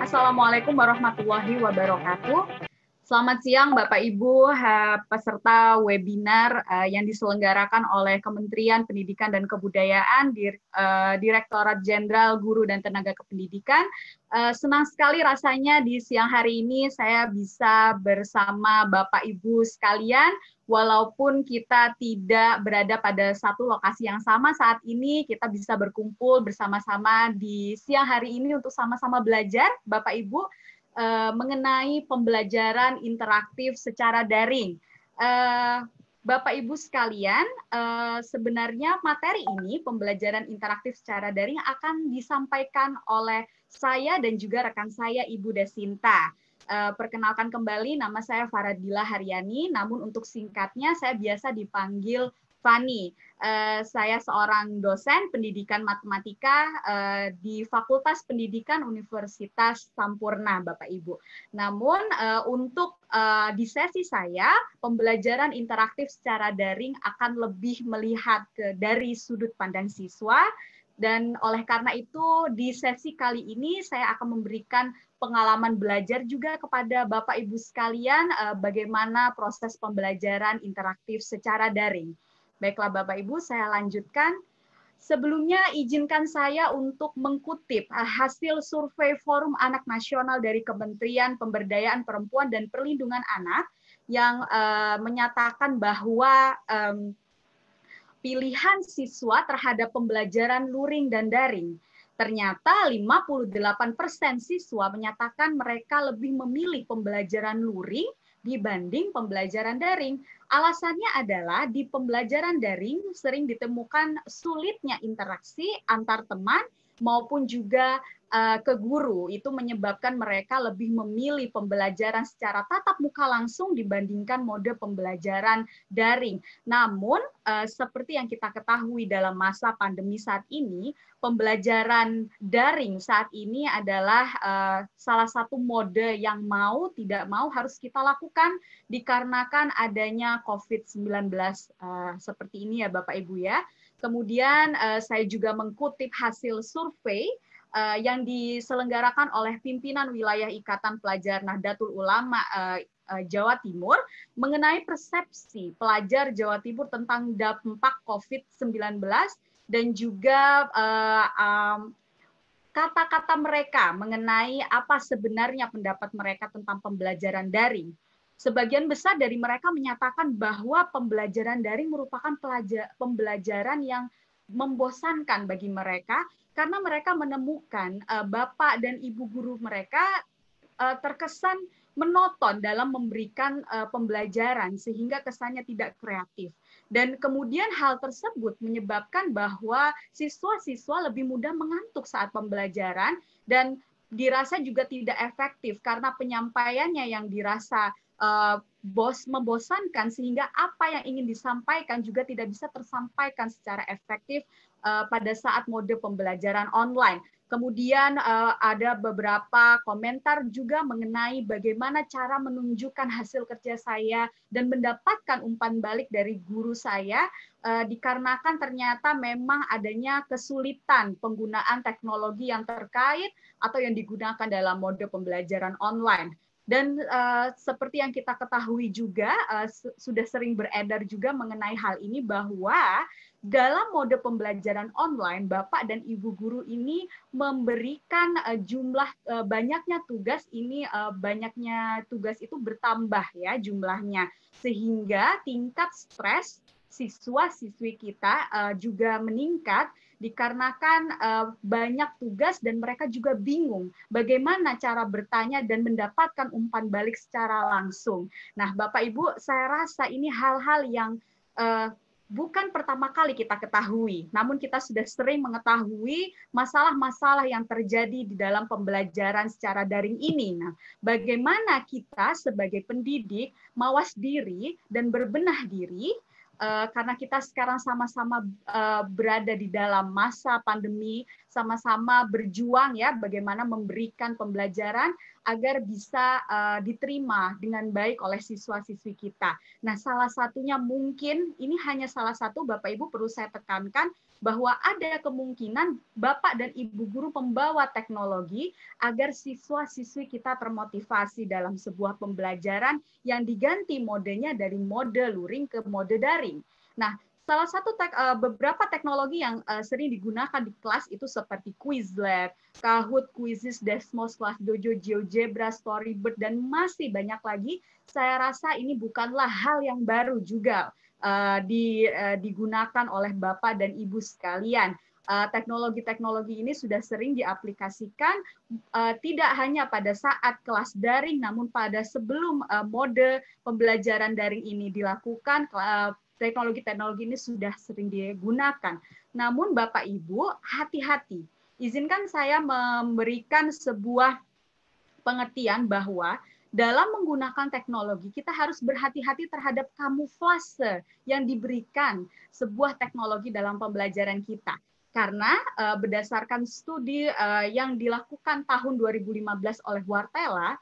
Assalamualaikum warahmatullahi wabarakatuh. Selamat siang Bapak Ibu peserta webinar yang diselenggarakan oleh Kementerian Pendidikan dan Kebudayaan, Direktorat Jenderal Guru dan Tenaga Kependidikan. Senang sekali rasanya di siang hari ini saya bisa bersama Bapak Ibu sekalian, walaupun kita tidak berada pada satu lokasi yang sama saat ini, kita bisa berkumpul bersama-sama di siang hari ini untuk sama-sama belajar, Bapak Ibu, mengenai pembelajaran interaktif secara daring. Bapak Ibu sekalian, sebenarnya materi ini, pembelajaran interaktif secara daring, akan disampaikan oleh saya dan juga rekan saya, Ibu Desinta. Perkenalkan kembali, nama saya Faradila Haryani, namun untuk singkatnya saya biasa dipanggil Fani. Saya seorang dosen pendidikan matematika di Fakultas Pendidikan Universitas Sampurna, Bapak Ibu. Namun untuk di sesi saya, pembelajaran interaktif secara daring akan lebih melihat dari sudut pandang siswa, dan oleh karena itu di sesi kali ini saya akan memberikan pengalaman belajar juga kepada Bapak Ibu sekalian bagaimana proses pembelajaran interaktif secara daring. Baiklah Bapak Ibu, saya lanjutkan. Sebelumnya izinkan saya untuk mengutip hasil survei Forum Anak Nasional dari Kementerian Pemberdayaan Perempuan dan Perlindungan Anak yang menyatakan bahwa pilihan siswa terhadap pembelajaran luring dan daring. Ternyata 58% siswa menyatakan mereka lebih memilih pembelajaran luring dibanding pembelajaran daring. Alasannya adalah di pembelajaran daring sering ditemukan sulitnya interaksi antar teman maupun juga ke guru. Itu menyebabkan mereka lebih memilih pembelajaran secara tatap muka langsung dibandingkan mode pembelajaran daring. Namun, seperti yang kita ketahui dalam masa pandemi saat ini, pembelajaran daring saat ini adalah salah satu mode yang mau tidak mau harus kita lakukan dikarenakan adanya COVID-19 seperti ini ya Bapak Ibu ya. Kemudian saya juga mengutip hasil survei yang diselenggarakan oleh pimpinan wilayah Ikatan Pelajar Nahdlatul Ulama Jawa Timur mengenai persepsi pelajar Jawa Timur tentang dampak COVID-19 dan juga kata-kata mereka mengenai apa sebenarnya pendapat mereka tentang pembelajaran daring. Sebagian besar dari mereka menyatakan bahwa pembelajaran daring merupakan pembelajaran yang membosankan bagi mereka karena mereka menemukan bapak dan ibu guru mereka terkesan monoton dalam memberikan pembelajaran sehingga kesannya tidak kreatif. Dan kemudian hal tersebut menyebabkan bahwa siswa-siswa lebih mudah mengantuk saat pembelajaran dan dirasa juga tidak efektif karena penyampaiannya yang dirasa membosankan sehingga apa yang ingin disampaikan juga tidak bisa tersampaikan secara efektif pada saat mode pembelajaran online. Kemudian ada beberapa komentar juga mengenai bagaimana cara menunjukkan hasil kerja saya dan mendapatkan umpan balik dari guru saya dikarenakan ternyata memang adanya kesulitan penggunaan teknologi yang terkait atau yang digunakan dalam mode pembelajaran online. Dan seperti yang kita ketahui juga, sudah sering beredar juga mengenai hal ini bahwa dalam mode pembelajaran online, Bapak dan Ibu guru ini memberikan banyaknya tugas ini, banyaknya tugas itu bertambah ya jumlahnya. Sehingga tingkat stres siswa-siswi kita juga meningkat dikarenakan banyak tugas dan mereka juga bingung bagaimana cara bertanya dan mendapatkan umpan balik secara langsung. Nah, Bapak Ibu, saya rasa ini hal-hal yang bukan pertama kali kita ketahui, namun kita sudah sering mengetahui masalah-masalah yang terjadi di dalam pembelajaran secara daring ini. Nah, bagaimana kita sebagai pendidik mawas diri dan berbenah diri karena kita sekarang sama-sama berada di dalam masa pandemi sama-sama berjuang ya bagaimana memberikan pembelajaran agar bisa diterima dengan baik oleh siswa-siswi kita. Nah, salah satunya mungkin ini hanya salah satu, Bapak Ibu perlu saya tekankan bahwa ada kemungkinan Bapak dan Ibu guru membawa teknologi agar siswa-siswi kita termotivasi dalam sebuah pembelajaran yang diganti modenya dari mode luring ke mode daring. Nah, salah satu beberapa teknologi yang sering digunakan di kelas itu seperti Quizlet, Kahoot, Quizizz, Desmos, Kelas Dojo, GeoGebra, Storybird, dan masih banyak lagi. Saya rasa ini bukanlah hal yang baru juga digunakan oleh Bapak dan Ibu sekalian. Teknologi-teknologi ini sudah sering diaplikasikan tidak hanya pada saat kelas daring, namun pada sebelum mode pembelajaran daring ini dilakukan, teknologi-teknologi ini sudah sering digunakan. Namun Bapak Ibu, hati-hati. Izinkan saya memberikan sebuah pengertian bahwa dalam menggunakan teknologi, kita harus berhati-hati terhadap kamuflase yang diberikan sebuah teknologi dalam pembelajaran kita. Karena berdasarkan studi yang dilakukan tahun 2015 oleh Wartela,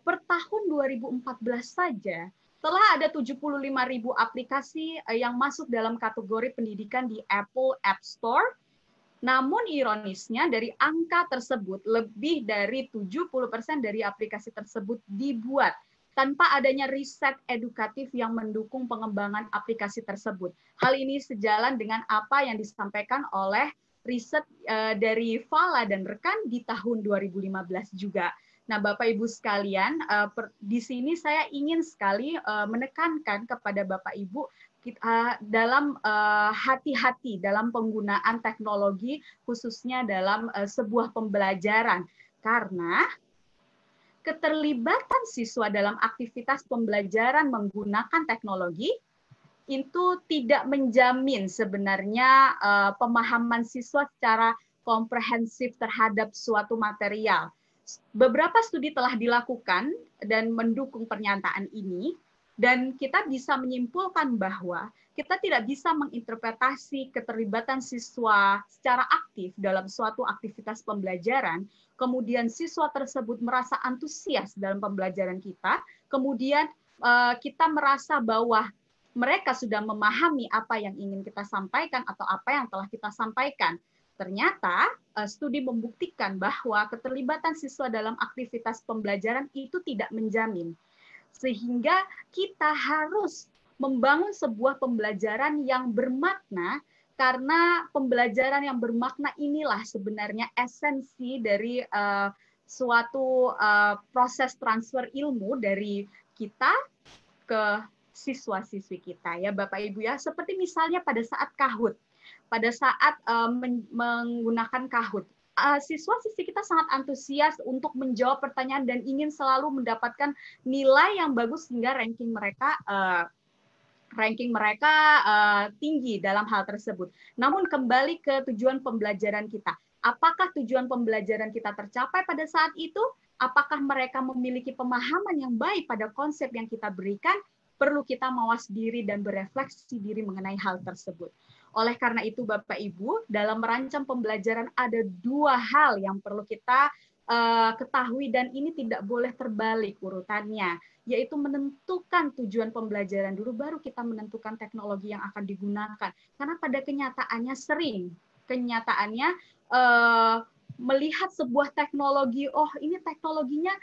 per tahun 2014 saja, telah ada 75.000 aplikasi yang masuk dalam kategori pendidikan di Apple App Store. Namun ironisnya dari angka tersebut lebih dari 70% dari aplikasi tersebut dibuat tanpa adanya riset edukatif yang mendukung pengembangan aplikasi tersebut. Hal ini sejalan dengan apa yang disampaikan oleh riset dari Fala dan rekan di tahun 2015 juga. Nah, Bapak Ibu sekalian, di sini saya ingin sekali menekankan kepada Bapak Ibu dalam hati-hati dalam penggunaan teknologi, khususnya dalam sebuah pembelajaran. Karena keterlibatan siswa dalam aktivitas pembelajaran menggunakan teknologi itu tidak menjamin sebenarnya pemahaman siswa secara komprehensif terhadap suatu material. Beberapa studi telah dilakukan dan mendukung pernyataan ini, dan kita bisa menyimpulkan bahwa kita tidak bisa menginterpretasi keterlibatan siswa secara aktif dalam suatu aktivitas pembelajaran, kemudian siswa tersebut merasa antusias dalam pembelajaran kita, kemudian kita merasa bahwa mereka sudah memahami apa yang ingin kita sampaikan atau apa yang telah kita sampaikan. Ternyata studi membuktikan bahwa keterlibatan siswa dalam aktivitas pembelajaran itu tidak menjamin. Sehingga kita harus membangun sebuah pembelajaran yang bermakna, karena pembelajaran yang bermakna inilah sebenarnya esensi dari suatu proses transfer ilmu dari kita ke siswa-siswi kita ya Bapak Ibu ya. Seperti misalnya pada saat Kahoot. Pada saat menggunakan Kahoot, siswa-siswi kita sangat antusias untuk menjawab pertanyaan dan ingin selalu mendapatkan nilai yang bagus sehingga ranking mereka tinggi dalam hal tersebut. Namun kembali ke tujuan pembelajaran kita. Apakah tujuan pembelajaran kita tercapai pada saat itu? Apakah mereka memiliki pemahaman yang baik pada konsep yang kita berikan? Perlu kita mawas diri dan berefleksi diri mengenai hal tersebut. Oleh karena itu, Bapak Ibu, dalam merancang pembelajaran ada dua hal yang perlu kita ketahui dan ini tidak boleh terbalik urutannya, yaitu menentukan tujuan pembelajaran dulu, baru kita menentukan teknologi yang akan digunakan. Karena pada kenyataannya melihat sebuah teknologi, oh ini teknologinya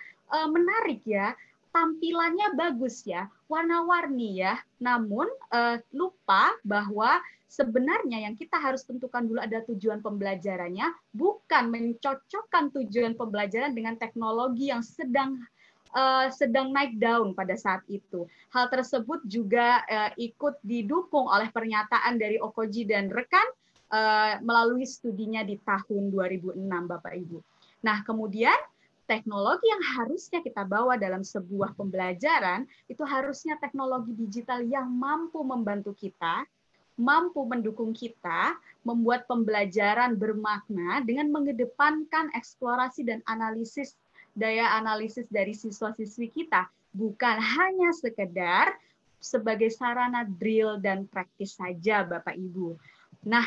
menarik ya, tampilannya bagus ya, warna-warni ya, namun lupa bahwa sebenarnya yang kita harus tentukan dulu ada tujuan pembelajarannya, bukan mencocokkan tujuan pembelajaran dengan teknologi yang sedang naik daun pada saat itu. Hal tersebut juga ikut didukung oleh pernyataan dari Okoji dan rekan melalui studinya di tahun 2006, Bapak Ibu. Nah, kemudian teknologi yang harusnya kita bawa dalam sebuah pembelajaran itu harusnya teknologi digital yang mampu membantu kita, mampu mendukung kita, membuat pembelajaran bermakna dengan mengedepankan eksplorasi dan analisis, daya analisis dari siswa-siswi kita, bukan hanya sekedar sebagai sarana drill dan praktis saja, Bapak Ibu. Nah,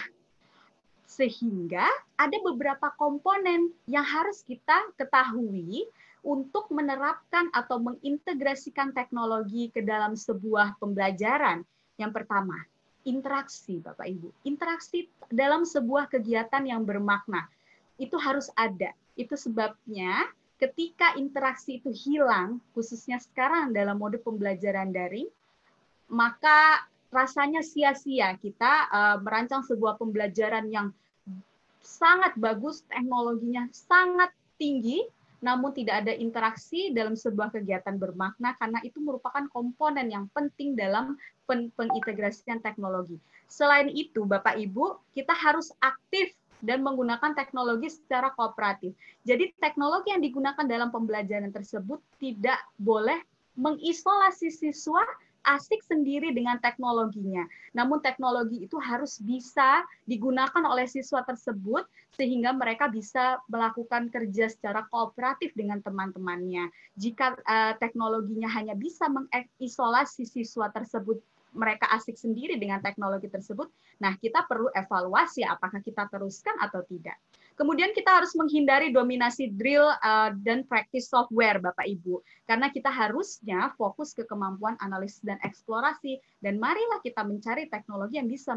Sehingga ada beberapa komponen yang harus kita ketahui untuk menerapkan atau mengintegrasikan teknologi ke dalam sebuah pembelajaran. Yang pertama, interaksi, Bapak Ibu. Interaksi dalam sebuah kegiatan yang bermakna. Itu harus ada. Itu sebabnya ketika interaksi itu hilang, khususnya sekarang dalam mode pembelajaran daring, maka rasanya sia-sia kita merancang sebuah pembelajaran yang sangat bagus, teknologinya sangat tinggi, namun tidak ada interaksi dalam sebuah kegiatan bermakna karena itu merupakan komponen yang penting dalam pengintegrasian teknologi. Selain itu, Bapak Ibu, kita harus aktif dan menggunakan teknologi secara kooperatif. Jadi teknologi yang digunakan dalam pembelajaran tersebut tidak boleh mengisolasi siswa asik sendiri dengan teknologinya. Namun teknologi itu harus bisa digunakan oleh siswa tersebut sehingga mereka bisa melakukan kerja secara kooperatif dengan teman-temannya. Jika teknologinya hanya bisa mengisolasi siswa tersebut, mereka asik sendiri dengan teknologi tersebut, nah kita perlu evaluasi apakah kita teruskan atau tidak. Kemudian kita harus menghindari dominasi drill dan practice software, Bapak Ibu. Karena kita harusnya fokus ke kemampuan analisis dan eksplorasi. Dan marilah kita mencari teknologi yang bisa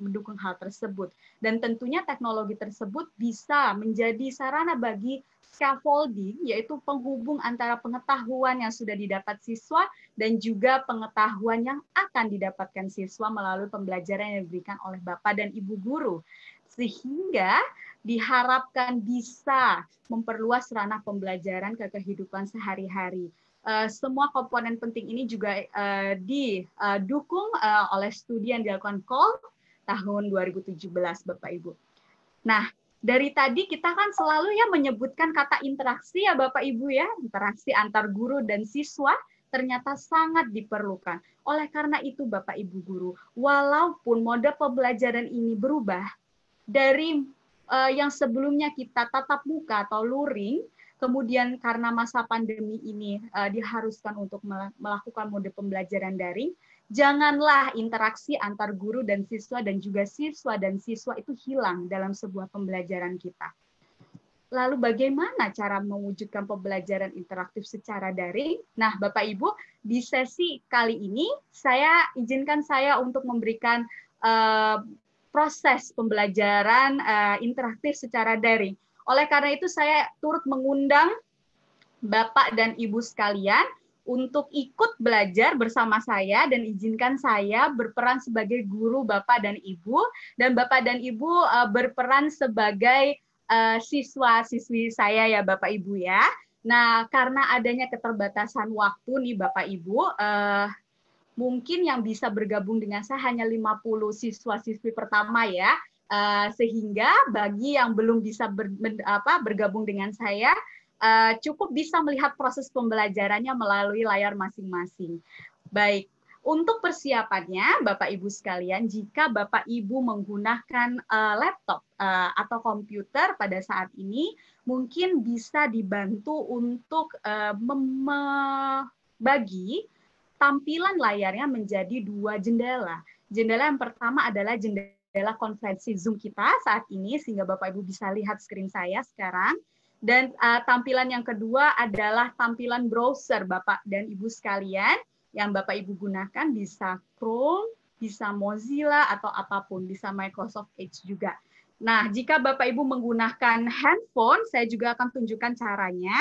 mendukung hal tersebut. Dan tentunya teknologi tersebut bisa menjadi sarana bagi scaffolding, yaitu penghubung antara pengetahuan yang sudah didapat siswa dan juga pengetahuan yang akan didapatkan siswa melalui pembelajaran yang diberikan oleh Bapak dan Ibu guru. Sehingga diharapkan bisa memperluas ranah pembelajaran ke kehidupan sehari-hari. Semua komponen penting ini juga didukung oleh studi yang dilakukan KOL tahun 2017, Bapak Ibu. Nah, dari tadi kita kan selalu ya menyebutkan kata interaksi ya Bapak Ibu ya, interaksi antar guru dan siswa ternyata sangat diperlukan. Oleh karena itu Bapak Ibu guru, walaupun mode pembelajaran ini berubah dari yang sebelumnya kita tatap muka atau luring, kemudian karena masa pandemi ini diharuskan untuk melakukan mode pembelajaran daring, janganlah interaksi antar guru dan siswa dan siswa itu hilang dalam sebuah pembelajaran kita. Lalu bagaimana cara mewujudkan pembelajaran interaktif secara daring? Nah, Bapak Ibu, di sesi kali ini izinkan saya untuk memberikan proses pembelajaran interaktif secara daring. Oleh karena itu saya turut mengundang Bapak dan Ibu sekalian untuk ikut belajar bersama saya dan izinkan saya berperan sebagai guru Bapak dan Ibu dan Bapak dan Ibu berperan sebagai siswa-siswi saya ya Bapak Ibu ya. Nah, karena adanya keterbatasan waktu nih Bapak Ibu, mungkin yang bisa bergabung dengan saya hanya 50 siswa-siswi pertama ya, sehingga bagi yang belum bisa bergabung dengan saya, cukup bisa melihat proses pembelajarannya melalui layar masing-masing. Baik, untuk persiapannya, Bapak Ibu sekalian, jika Bapak Ibu menggunakan laptop atau komputer pada saat ini, mungkin bisa dibantu untuk membagi tampilan layarnya menjadi 2 jendela. Jendela yang pertama adalah jendela konferensi Zoom kita saat ini, sehingga Bapak Ibu bisa lihat screen saya sekarang. Dan tampilan yang kedua adalah tampilan browser Bapak dan Ibu sekalian, yang Bapak Ibu gunakan bisa Chrome, bisa Mozilla, atau apapun, bisa Microsoft Edge juga. Nah, jika Bapak Ibu menggunakan handphone, saya juga akan tunjukkan caranya.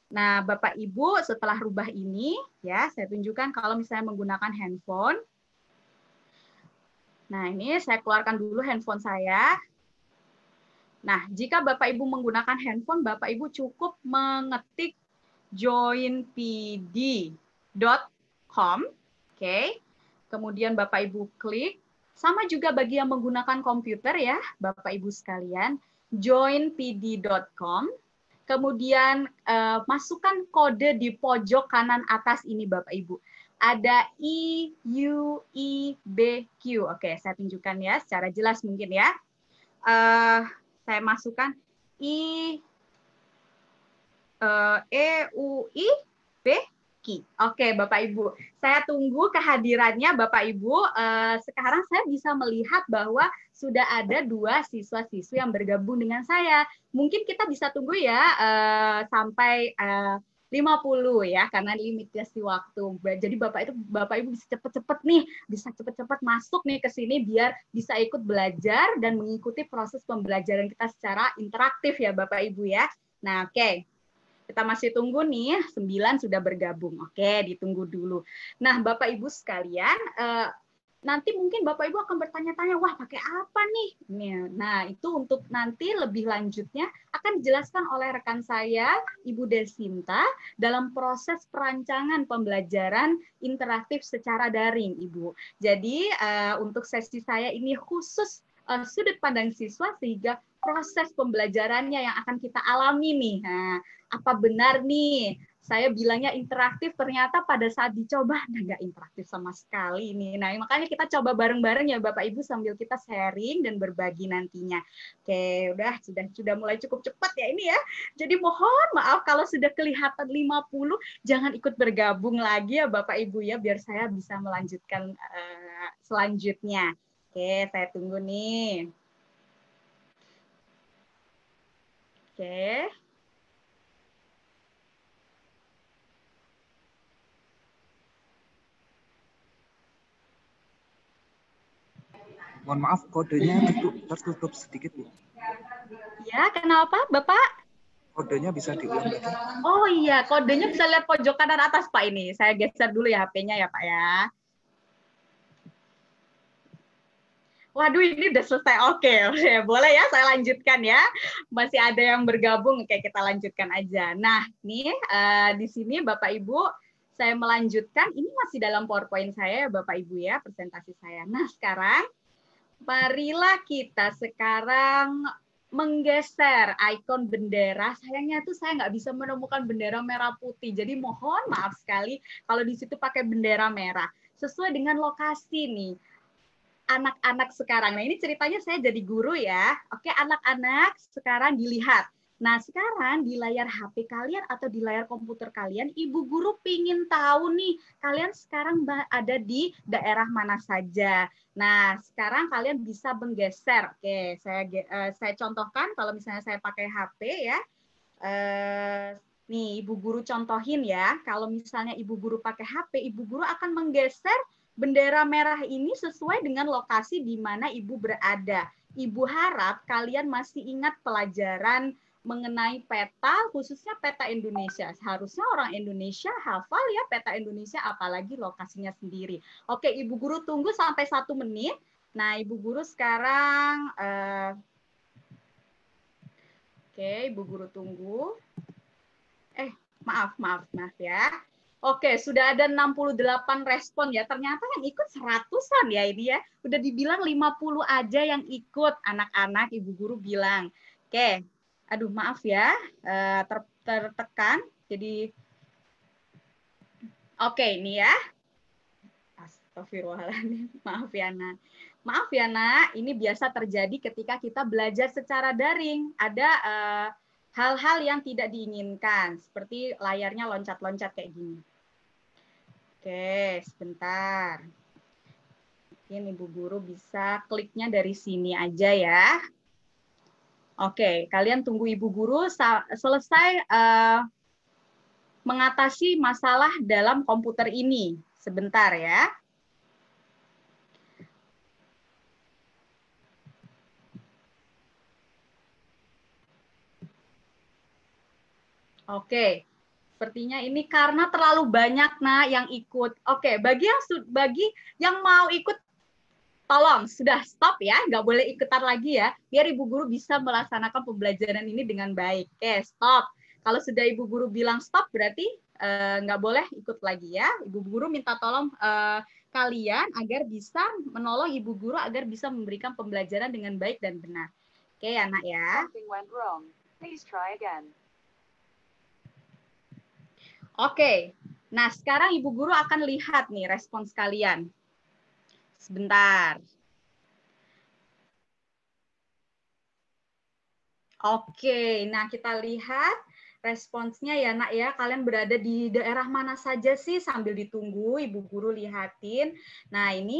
Nah, Bapak Ibu setelah rubah ini, ya saya tunjukkan kalau misalnya menggunakan handphone. Nah, ini saya keluarkan dulu handphone saya. Nah, jika Bapak Ibu menggunakan handphone, Bapak Ibu cukup mengetik joinpd.com, oke. Kemudian Bapak Ibu klik. Sama juga bagi yang menggunakan komputer ya, Bapak Ibu sekalian, joinpd.com. Kemudian masukkan kode di pojok kanan atas ini Bapak Ibu. Ada IUIBQ. Oke, saya tunjukkan ya secara jelas mungkin ya. Saya masukkan EUIBQ. Vicky. Oke, Bapak Ibu. Saya tunggu kehadirannya Bapak Ibu. Sekarang saya bisa melihat bahwa sudah ada 2 siswa-siswi yang bergabung dengan saya. Mungkin kita bisa tunggu ya sampai 50 ya, karena limitasi waktu. Jadi Bapak Ibu bisa cepet-cepet nih, bisa cepet-cepet masuk nih ke sini biar bisa ikut belajar dan mengikuti proses pembelajaran kita secara interaktif ya Bapak Ibu ya. Nah, oke. Kita masih tunggu nih, 9 sudah bergabung. Oke, ditunggu dulu. Nah, Bapak Ibu sekalian, nanti mungkin Bapak Ibu akan bertanya-tanya, wah pakai apa nih? Nah, itu untuk nanti lebih lanjutnya akan dijelaskan oleh rekan saya, Ibu Desinta, dalam proses perancangan pembelajaran interaktif secara daring, Ibu. Jadi, untuk sesi saya ini khusus sudut pandang siswa, sehingga proses pembelajarannya yang akan kita alami nih. Nah, apa benar nih saya bilangnya interaktif, ternyata pada saat dicoba nggak interaktif sama sekali nih. Nah, makanya kita coba bareng-bareng ya Bapak Ibu sambil kita sharing dan berbagi nantinya. Oke, sudah mulai cukup cepat ya ini ya. Jadi mohon maaf kalau sudah kelihatan 50, jangan ikut bergabung lagi ya Bapak Ibu ya, biar saya bisa melanjutkan selanjutnya. Oke, saya tunggu nih. Oke. Mohon maaf, kodenya tertutup sedikit, Bu. Ya, kenapa, Bapak? Kodenya bisa diulang lagi? Oh iya, kodenya bisa lihat pojok kanan atas, Pak ini. Saya geser dulu ya HP-nya ya, Pak ya. Waduh, ini udah selesai. Oke, boleh ya saya lanjutkan ya. Masih ada yang bergabung, oke kita lanjutkan aja. Nah, nih di sini Bapak Ibu, saya melanjutkan. Ini masih dalam PowerPoint saya, Bapak Ibu ya, presentasi saya. Nah, sekarang marilah kita sekarang menggeser ikon bendera. Sayangnya tuh saya nggak bisa menemukan bendera merah putih. Jadi mohon maaf sekali kalau di situ pakai bendera merah. Sesuai dengan lokasi nih. Anak-anak sekarang. Nah, ini ceritanya saya jadi guru ya. Oke, anak-anak sekarang dilihat. Nah, sekarang di layar HP kalian atau di layar komputer kalian, Ibu Guru pingin tahu nih, kalian sekarang ada di daerah mana saja. Nah, sekarang kalian bisa menggeser. Oke, saya contohkan kalau misalnya saya pakai HP ya. Nih, Ibu Guru contohin ya. Kalau misalnya Ibu Guru pakai HP, Ibu Guru akan menggeser bendera merah ini sesuai dengan lokasi di mana Ibu berada. Ibu harap kalian masih ingat pelajaran mengenai peta, khususnya peta Indonesia. Seharusnya orang Indonesia hafal ya peta Indonesia, apalagi lokasinya sendiri. Oke, Ibu Guru tunggu sampai 1 menit. Nah, Ibu Guru sekarang... Oke, Ibu Guru tunggu. Maaf ya. Oke, sudah ada 68 respon ya. Ternyata yang ikut 100-an ya ini ya. Udah dibilang 50 aja yang ikut anak-anak, Ibu Guru bilang. Oke, aduh maaf ya, tertekan. Jadi, oke ini ya. Astagfirullahaladzim, maaf ya Nak. Maaf ya Nak, ini biasa terjadi ketika kita belajar secara daring. Ada hal-hal yang tidak diinginkan, seperti layarnya loncat-loncat kayak gini. Oke, sebentar. Mungkin Ibu Guru bisa kliknya dari sini aja ya. Oke, kalian tunggu Ibu Guru selesai mengatasi masalah dalam komputer ini. Sebentar ya. Oke, sepertinya ini karena terlalu banyak yang ikut. Oke, bagi yang mau ikut, tolong sudah stop ya, nggak boleh ikutan lagi ya, biar Ibu Guru bisa melaksanakan pembelajaran ini dengan baik. Oke, stop. Kalau sudah Ibu Guru bilang stop, berarti nggak boleh ikut lagi ya. Ibu Guru minta tolong kalian agar bisa menolong Ibu Guru agar bisa memberikan pembelajaran dengan baik dan benar. Oke, anak ya. Oke, nah sekarang Ibu Guru akan lihat nih respons kalian. Sebentar. Oke, nah kita lihat responsnya ya nak ya, kalian berada di daerah mana saja sih sambil ditunggu Ibu Guru lihatin. Nah ini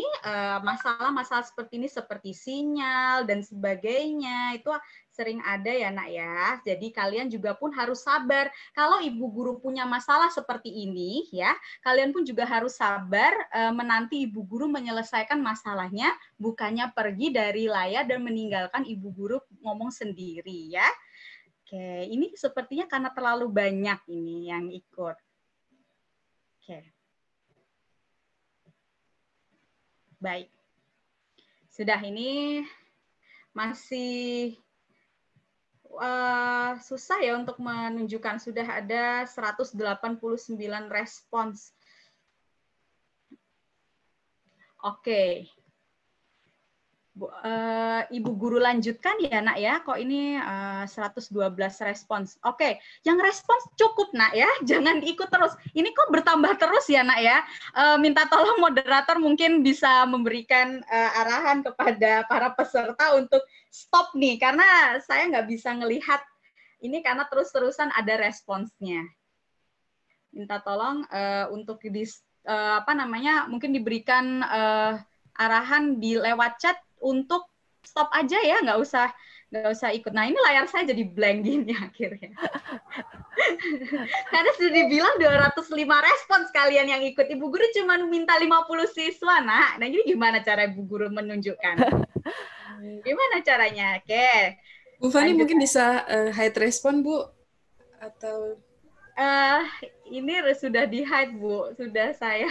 masalah-masalah seperti ini seperti sinyal dan sebagainya itu sering ada ya nak ya. Jadi kalian juga pun harus sabar. Kalau Ibu Guru punya masalah seperti ini ya, kalian pun juga harus sabar menanti Ibu Guru menyelesaikan masalahnya, bukannya pergi dari layar dan meninggalkan Ibu Guru ngomong sendiri ya. Oke, ini sepertinya karena terlalu banyak ini yang ikut. Oke. Baik. Sudah ini masih susah ya untuk menunjukkan. Sudah ada 189 respons. Oke. Ibu Guru lanjutkan ya nak ya, kok ini 112 respons. Oke, yang respons cukup nak ya, jangan ikut terus. Ini kok bertambah terus ya nak ya. Minta tolong moderator mungkin bisa memberikan arahan kepada para peserta untuk stop nih, karena saya nggak bisa ngelihat ini karena terus-terusan ada responsnya. Minta tolong untuk mungkin diberikan arahan di lewat chat untuk stop aja ya, nggak usah ikut. Nah ini layar saya jadi blank gini akhirnya. Karena sudah dibilang 205 respons kalian yang ikut. Ibu Guru cuma minta 50 siswa, nah ini gimana cara Ibu Guru menunjukkan? Gimana caranya? Oke. Bu Fani mungkin bisa hide respon Bu, atau ini sudah di hide Bu, sudah saya.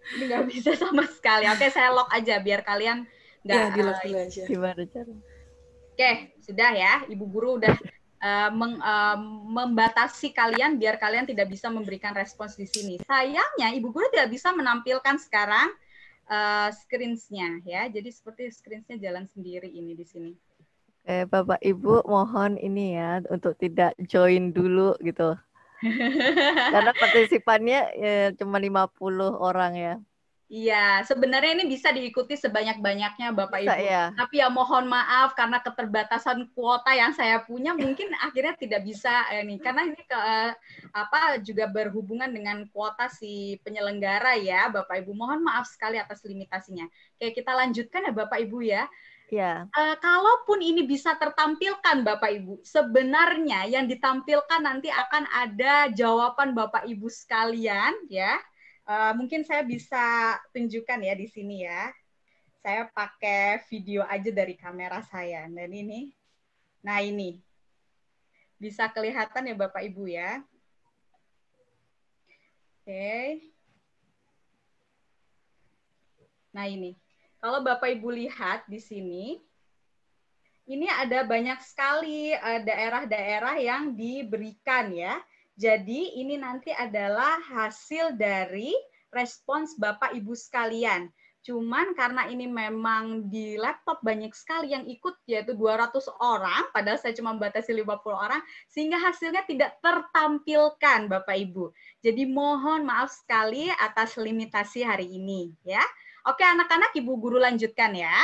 Ini nggak bisa sama sekali. Oke, saya lock aja biar kalian nggak. Ya, di lock dulu aja. Gimana cara? Oke, sudah ya. Ibu Guru udah membatasi kalian biar kalian tidak bisa memberikan respons di sini. Sayangnya Ibu Guru tidak bisa menampilkan sekarang screens-nya ya. Jadi seperti screens-nya jalan sendiri ini di sini. Bapak Ibu mohon ini ya untuk tidak join dulu gitu. Karena partisipannya cuma 50 orang ya. Iya, sebenarnya ini bisa diikuti sebanyak-banyaknya Bapak Bisa, Ibu. ya. Tapi ya mohon maaf karena keterbatasan kuota yang saya punya mungkin akhirnya tidak bisa nih. Karena ini juga berhubungan dengan kuota si penyelenggara ya Bapak Ibu. Mohon maaf sekali atas limitasinya. Oke, kita lanjutkan ya Bapak Ibu ya. Ya. Kalaupun ini bisa tertampilkan Bapak Ibu, sebenarnya yang ditampilkan nanti akan ada jawaban Bapak Ibu sekalian ya. Mungkin saya bisa tunjukkan ya di sini ya. Saya pakai video aja dari kamera saya. Dan ini, nah ini bisa kelihatan ya Bapak Ibu ya. Oke. Nah ini. Kalau Bapak Ibu lihat di sini, ini ada banyak sekali daerah-daerah yang diberikan ya. Jadi ini nanti adalah hasil dari respons Bapak Ibu sekalian. Cuman karena ini memang di laptop banyak sekali yang ikut, yaitu 200 orang, padahal saya cuma membatasi 50 orang, sehingga hasilnya tidak tertampilkan Bapak Ibu. Jadi mohon maaf sekali atas limitasi hari ini ya. Oke anak-anak, Ibu Guru lanjutkan ya.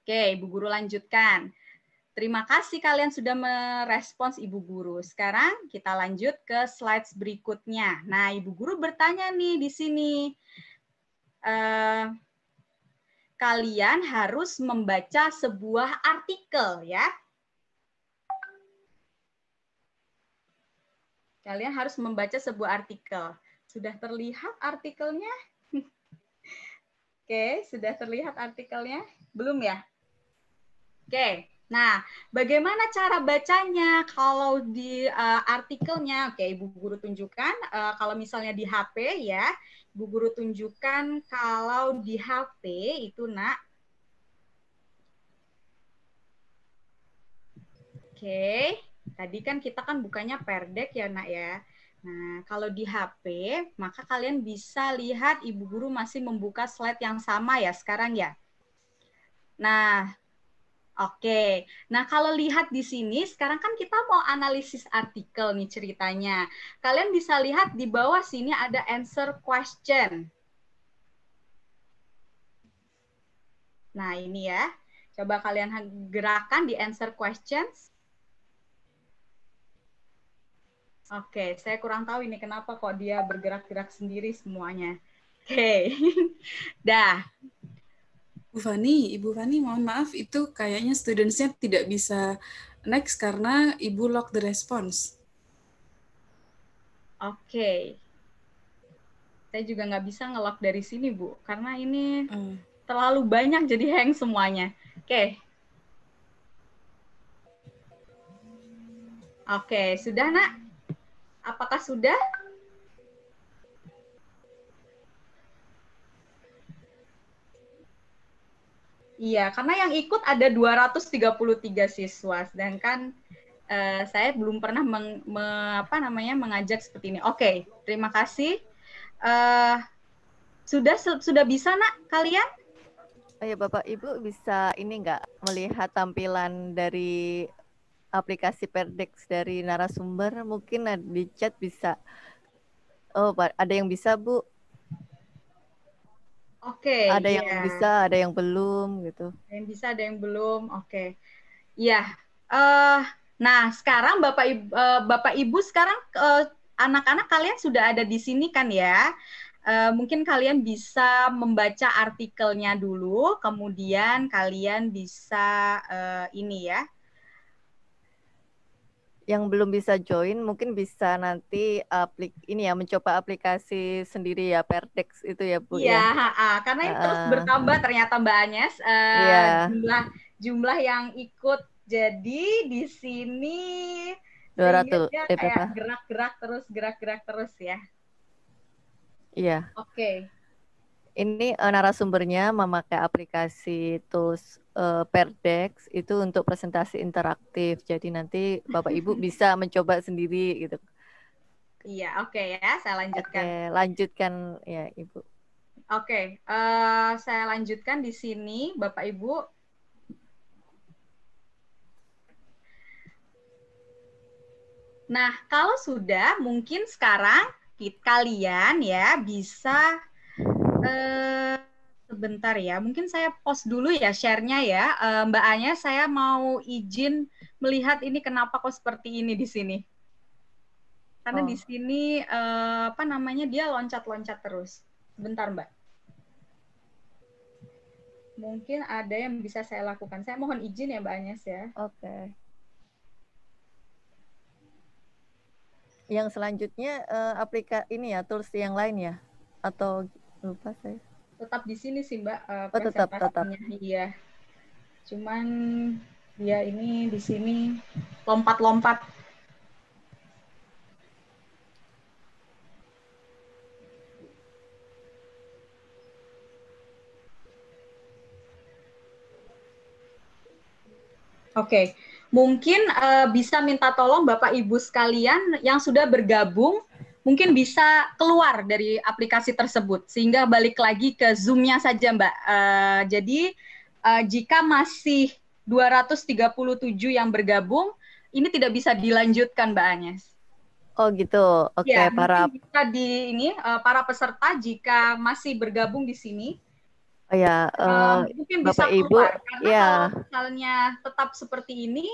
Oke, Ibu Guru lanjutkan. Terima kasih kalian sudah merespons Ibu Guru. Sekarang kita lanjut ke slides berikutnya. Nah, Ibu Guru bertanya nih di sini. Kalian harus membaca sebuah artikel ya. Kalian harus membaca sebuah artikel. Sudah terlihat artikelnya? Oke, sudah terlihat artikelnya? Belum ya? Oke, nah bagaimana cara bacanya kalau di artikelnya? Oke, Ibu Guru tunjukkan kalau misalnya di HP ya, Ibu Guru tunjukkan kalau di HP itu nak. Oke, tadi kan kita kan bukanya Perdek ya nak ya. Nah, kalau di HP, maka kalian bisa lihat Ibu Guru masih membuka slide yang sama ya sekarang ya. Nah, oke. Nah, kalau lihat di sini, sekarang kan kita mau analisis artikel nih ceritanya. Kalian bisa lihat di bawah sini ada answer question. Nah, ini ya. Coba kalian gerakan di answer questions. Oke, saya kurang tahu ini kenapa kok dia bergerak-gerak sendiri semuanya. Oke, dah. Ibu Fani, mohon maaf, itu kayaknya students-nya tidak bisa next karena Ibu lock the response. Oke. Saya juga nggak bisa nge-lock dari sini, Bu. Karena ini terlalu banyak jadi hang semuanya. Oke. Oke, sudah, Nak? Apakah sudah? Iya, karena yang ikut ada 233 siswa, sedangkan saya belum pernah mengajak seperti ini. Oke, terima kasih. Sudah bisa, Nak, kalian? Oh ya, Bapak Ibu bisa ini nggak melihat tampilan dari aplikasi Perdex dari narasumber? Mungkin di chat bisa. Oh, ada yang bisa, Bu. Oke, ada ya. yang bisa, ada yang belum gitu. Ada yang bisa, ada yang belum. Oke. Iya. Nah, sekarang Bapak Ibu sekarang anak-anak kalian sudah ada di sini kan ya? Mungkin kalian bisa membaca artikelnya dulu, kemudian kalian bisa ini ya. Yang belum bisa join mungkin bisa nanti mencoba aplikasi sendiri ya, Perdex itu ya, Bu Iya, ya. karena ini terus bertambah ternyata Mbak Agnes Iya. jumlah yang ikut. Jadi di sini 200 dia kayak gerak-gerak terus ya. Iya. Oke. Ini narasumbernya memakai aplikasi tools Perdex itu untuk presentasi interaktif. Jadi nanti Bapak Ibu bisa mencoba sendiri gitu. Iya, oke ya, saya lanjutkan. Oke, lanjutkan ya, Ibu. Oke, saya lanjutkan di sini, Bapak Ibu. Nah, kalau sudah, mungkin sekarang kalian ya bisa sebentar ya, mungkin saya post dulu ya share-nya ya. Mbak Anya, saya mau izin melihat ini kenapa kok seperti ini di sini. Karena di sini dia loncat-loncat terus. Sebentar, Mbak. Mungkin ada yang bisa saya lakukan. Saya mohon izin ya, Mbak Agnes ya. Oke. Yang selanjutnya tools yang lain ya? Atau lupa saya? Tetap di sini sih, Mbak. Tetap. Iya. Cuman dia ini di sini lompat-lompat. Oke, mungkin bisa minta tolong Bapak Ibu sekalian yang sudah bergabung, mungkin bisa keluar dari aplikasi tersebut, sehingga balik lagi ke Zoom-nya saja, Mbak. Jadi, jika masih 237 yang bergabung, ini tidak bisa dilanjutkan, Mbak Agnes. Oh gitu, oke. Ya, bisa para peserta jika masih bergabung di sini, oh ya, mungkin Bapak bisa Ibu, keluar. Karena ya. kalau misalnya tetap seperti ini,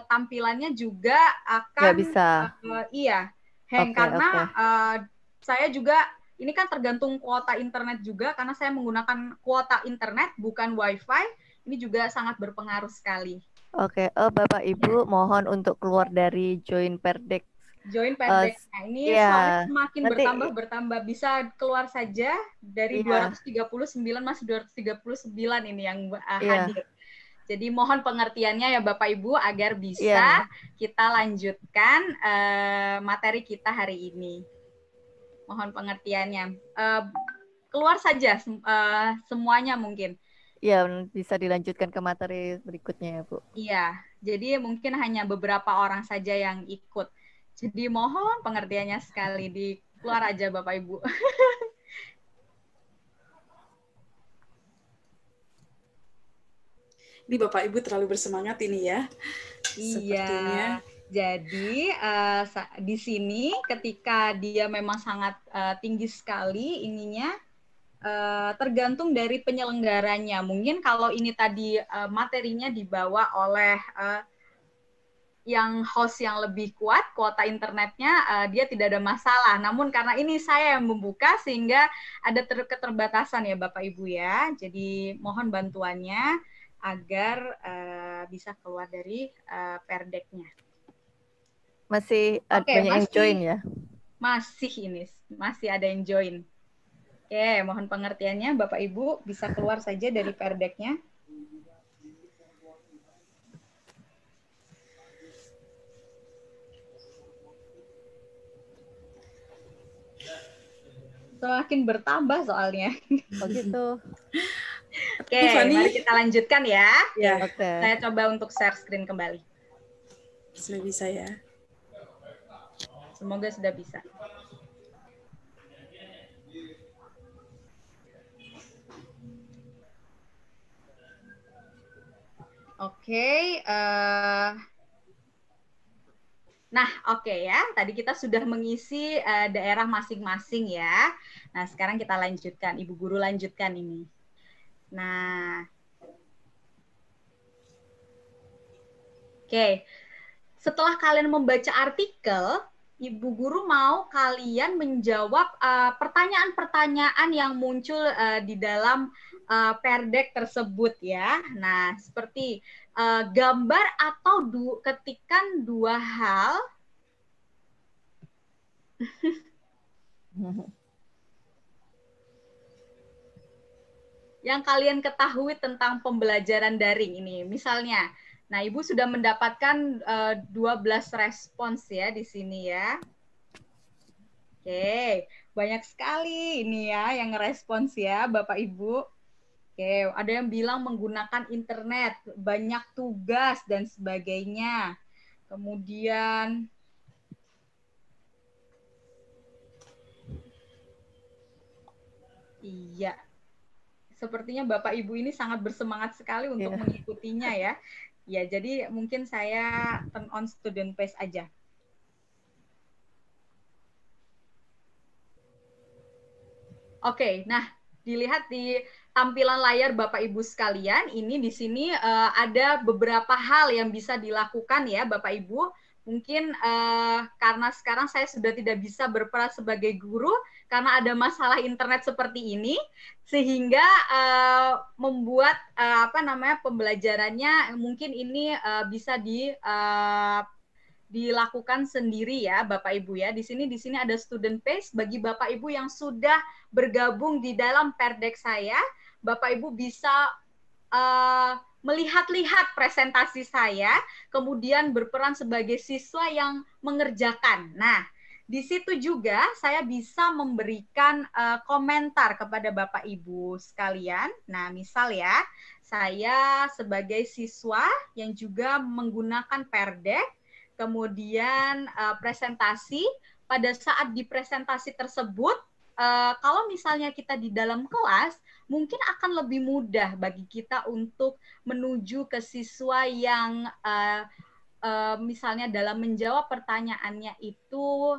tampilannya juga akan nggak bisa. hang. Karena saya juga, ini kan tergantung kuota internet juga, karena saya menggunakan kuota internet, bukan WiFi, ini juga sangat berpengaruh sekali. Oke, Bapak Ibu mohon untuk keluar dari join Perdex. Join Perdex. Nah, ini soalnya semakin nanti, bertambah. Bisa keluar saja dari 239, masih 239 ini yang hadir. Jadi mohon pengertiannya ya Bapak Ibu agar bisa kita lanjutkan materi kita hari ini. Mohon pengertiannya. Keluar saja semuanya mungkin. Iya, bisa dilanjutkan ke materi berikutnya ya, Bu. Iya, jadi mungkin hanya beberapa orang saja yang ikut. Jadi mohon pengertiannya sekali, keluar aja Bapak Ibu. Ini Bapak Ibu terlalu bersemangat ini ya. Iya. Jadi di sini ketika dia memang sangat tinggi sekali ininya, tergantung dari penyelenggaranya. Mungkin kalau ini tadi materinya dibawa oleh yang host yang lebih kuat, kuota internetnya dia tidak ada masalah. Namun karena ini saya yang membuka sehingga ada keterbatasan ya Bapak Ibu ya. Jadi mohon bantuannya agar bisa keluar dari perdeknya. Masih Oke, banyak yang join ya? Masih ada yang join. Oke, mohon pengertiannya Bapak Ibu bisa keluar saja dari perdeknya. Semakin bertambah soalnya. Oh gitu. Oke, mari kita lanjutkan ya. Ya, Oke. Saya coba untuk share screen kembali. sudah bisa ya. Semoga sudah bisa. Oke, nah, oke ya. Tadi kita sudah mengisi daerah masing-masing ya. Nah, sekarang kita lanjutkan. Ibu Guru lanjutkan ini. Nah, oke. Setelah kalian membaca artikel, Ibu Guru mau kalian menjawab pertanyaan-pertanyaan yang muncul di dalam perdek tersebut ya. Nah, seperti gambar atau ketikan dua hal yang kalian ketahui tentang pembelajaran daring ini. Misalnya, nah Ibu sudah mendapatkan 12 respons ya di sini ya. Oke, banyak sekali ini ya yang respons ya Bapak Ibu. Oke, ada yang bilang menggunakan internet, banyak tugas dan sebagainya. Kemudian iya. Sepertinya Bapak Ibu ini sangat bersemangat sekali untuk mengikutinya ya. Ya, jadi mungkin saya turn on student page aja. Oke, nah dilihat di tampilan layar Bapak Ibu sekalian, ini di sini ada beberapa hal yang bisa dilakukan ya Bapak Ibu. Mungkin karena sekarang saya sudah tidak bisa berperan sebagai guru karena ada masalah internet seperti ini, sehingga membuat pembelajarannya mungkin ini bisa dilakukan sendiri ya Bapak Ibu ya. Di sini ada student page bagi Bapak Ibu yang sudah bergabung di dalam perdek saya. Bapak Ibu bisa melihat-lihat presentasi saya, kemudian berperan sebagai siswa yang mengerjakan. Nah, di situ juga saya bisa memberikan komentar kepada Bapak Ibu sekalian. Nah, misal ya, saya sebagai siswa yang juga menggunakan perdek, kemudian presentasi, pada saat di presentasi tersebut, kalau misalnya kita di dalam kelas, mungkin akan lebih mudah bagi kita untuk menuju ke siswa yang misalnya dalam menjawab pertanyaannya itu